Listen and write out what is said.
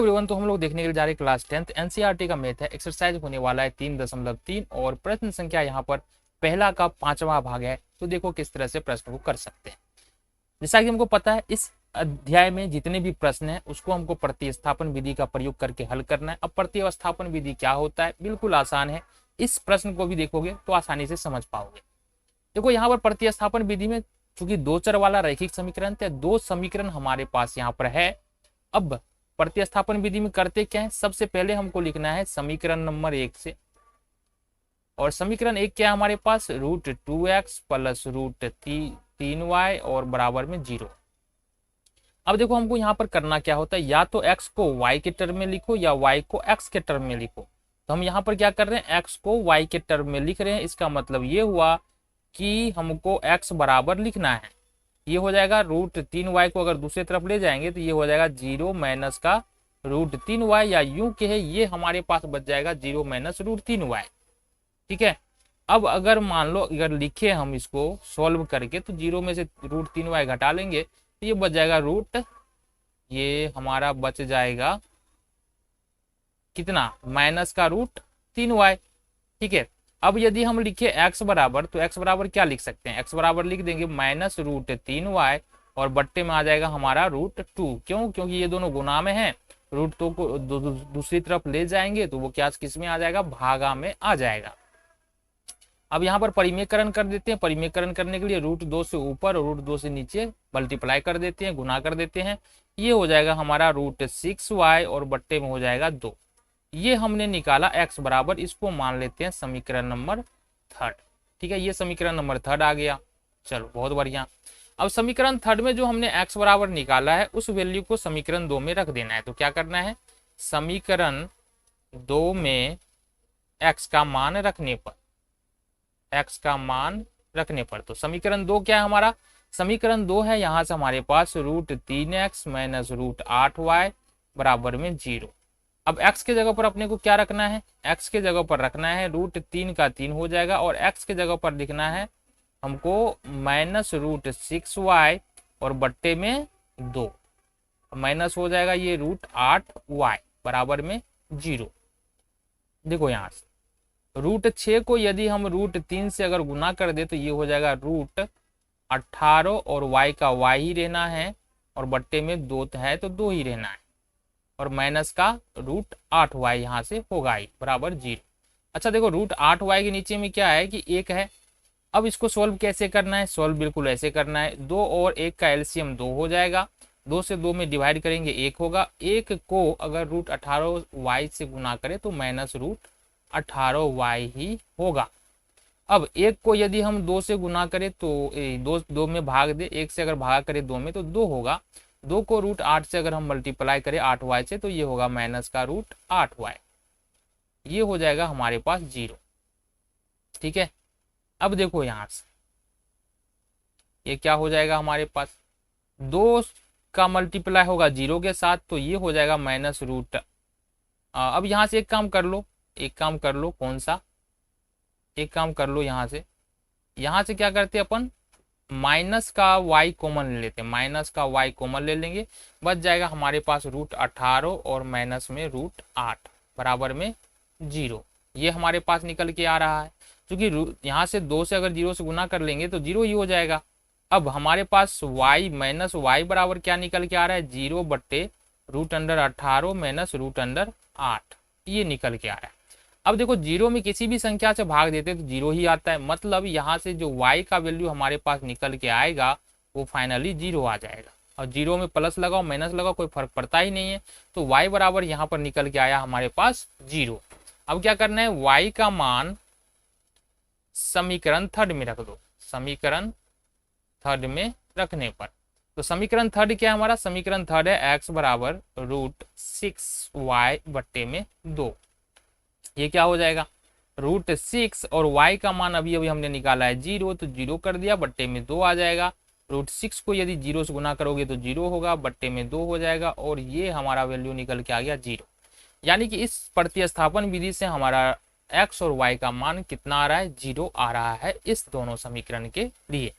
Everyone, तो हम लोग देखने के लिए जा रहे हैं क्लास 10th एनसीईआरटी का मैथ है। एक्सरसाइज होने वाला है 3.3 और प्रश्न संख्या यहाँ पर पहला का 5वां भाग है। तो देखो किस तरह से प्रश्न को कर सकते हैं। जैसा कि हमको पता है इस अध्याय में जितने भी प्रश्न है उसको हमको प्रतिस्थापन विधि का प्रयोग करके हल करना है। अब प्रतिस्थापन विधि क्या होता है, बिल्कुल आसान है। इस प्रश्न को भी देखोगे तो आसानी से समझ पाओगे। देखो यहाँ पर प्रतिस्थापन विधि में चूंकि दो चर वाला रैखिक समीकरण थे, दो समीकरण हमारे पास यहाँ पर है। अब प्रतिस्थापन विधि में करते क्या है, सबसे पहले हमको लिखना है समीकरण नंबर 1 से, और समीकरण 1 क्या है हमारे पास, √2x प्लस √3y और बराबर में 0। अब देखो हमको यहाँ पर करना क्या होता है, या तो x को y के टर्म में लिखो या y को x के टर्म में लिखो। तो हम यहाँ पर क्या कर रहे हैं, x को y के टर्म में लिख रहे हैं। इसका मतलब ये हुआ कि हमको x बराबर लिखना है, ये हो जाएगा √3y को अगर दूसरी तरफ ले जाएंगे तो ये हो जाएगा 0 माइनस का √3y, या यूं कहे ये हमारे पास बच जाएगा 0 माइनस √3y। ठीक है। अब अगर मान लो अगर लिखे हम इसको सॉल्व करके तो 0 में से √3y घटा लेंगे तो ये बच जाएगा ये हमारा बच जाएगा कितना, माइनस का √3y। ठीक है। अब यदि हम लिखे x बराबर, तो x बराबर क्या लिख सकते हैं, x बराबर लिख देंगे माइनस √3y और बट्टे में आ जाएगा हमारा √2। क्यों, क्योंकि ये दोनों गुना में है। √2 को दूसरी तरफ ले जाएंगे तो वो क्या किस में आ जाएगा, भागा में आ जाएगा। अब यहाँ पर परिमेयकरण कर देते हैं। परिमेयकरण करने के लिए √2 से ऊपर और √2 से नीचे मल्टीप्लाई कर देते हैं, गुना कर देते हैं। ये हो जाएगा हमारा √6y और बट्टे में हो जाएगा 2। ये हमने निकाला x बराबर, इसको मान लेते हैं समीकरण नंबर 3। ठीक है, ये समीकरण नंबर 3 आ गया। चलो बहुत बढ़िया। अब समीकरण 3 में जो हमने x बराबर निकाला है उस वैल्यू को समीकरण 2 में रख देना है। तो क्या करना है, समीकरण 2 में x का मान रखने पर, तो समीकरण 2 क्या है हमारा, समीकरण 2 है यहाँ से हमारे पास √3x माइनस √8y बराबर में 0। अब x के जगह पर अपने को क्या रखना है, x के जगह पर रखना है √3 का 3 हो जाएगा, और x के जगह पर लिखना है हमको माइनस √6y और बट्टे में 2, माइनस हो जाएगा ये √8y बराबर में 0। देखो यहाँ से √6 को यदि हम √3 से अगर गुना कर दे तो ये हो जाएगा √18 और y का y ही रहना है, और बट्टे में 2 है तो 2 ही रहना है, और माइनस का √8y यहाँ से होगा ही बराबर 0। अच्छा देखो √8y के नीचे में क्या है कि 1 है। अब इसको सोल्व कैसे करना है, सोल्व बिल्कुल ऐसे करना है, 2 और 1 का एलसीएम 2 हो जाएगा, 2 से 2 में डिवाइड करेंगे 1 होगा। 1 को अगर √18y से गुना करे तो माइनस √18y ही होगा। अब 1 को यदि हम 2 से गुना करें तो 2 में भाग दे, 1 से अगर भागा करे 2 में तो 2 होगा। 2 को √8 से अगर हम मल्टीप्लाई करें 8y से तो ये होगा माइनस का √8y, ये हो जाएगा हमारे पास 0। ठीक है। अब देखो यहाँ से ये क्या हो जाएगा हमारे पास, 2 का मल्टीप्लाई होगा 0 के साथ तो ये हो जाएगा माइनस अब यहाँ से एक काम कर लो, कौन सा, एक काम कर लो, यहाँ से क्या करते हैं अपन, माइनस का y कॉमन ले लेते हैं, माइनस का y कॉमन ले लेंगे, बच जाएगा हमारे पास √18 और माइनस में √8 बराबर में 0। ये हमारे पास निकल के आ रहा है। क्योंकि यहाँ से 2 से अगर 0 से गुना कर लेंगे तो 0 ही हो जाएगा। अब हमारे पास y माइनस y बराबर क्या निकल के आ रहा है, 0 बट्टे √18 माइनस √8, ये निकल के आ रहा है। अब देखो 0 में किसी भी संख्या से भाग देते तो 0 ही आता है, मतलब यहाँ से जो y का वैल्यू हमारे पास निकल के आएगा वो फाइनली 0 आ जाएगा। और 0 में प्लस लगाओ माइनस लगाओ कोई फर्क पड़ता ही नहीं है, तो y बराबर यहाँ पर निकल के आया हमारे पास 0। अब क्या करना है, y का मान समीकरण 3 में रख दो, समीकरण 3 में रखने पर, तो समीकरण 3 क्या है हमारा, समीकरण 3 है x बराबर √6y बट्टे में 2। ये क्या हो जाएगा, √6 और y का मान अभी हमने निकाला है 0, तो 0 कर दिया, बट्टे में 2 आ जाएगा। √6 को यदि 0 से गुना करोगे तो 0 होगा, बट्टे में 2 हो जाएगा, और ये हमारा वैल्यू निकल के आ गया 0। यानी कि इस प्रतिस्थापन विधि से हमारा x और y का मान कितना आ रहा है, 0 आ रहा है इस दोनों समीकरण के लिए।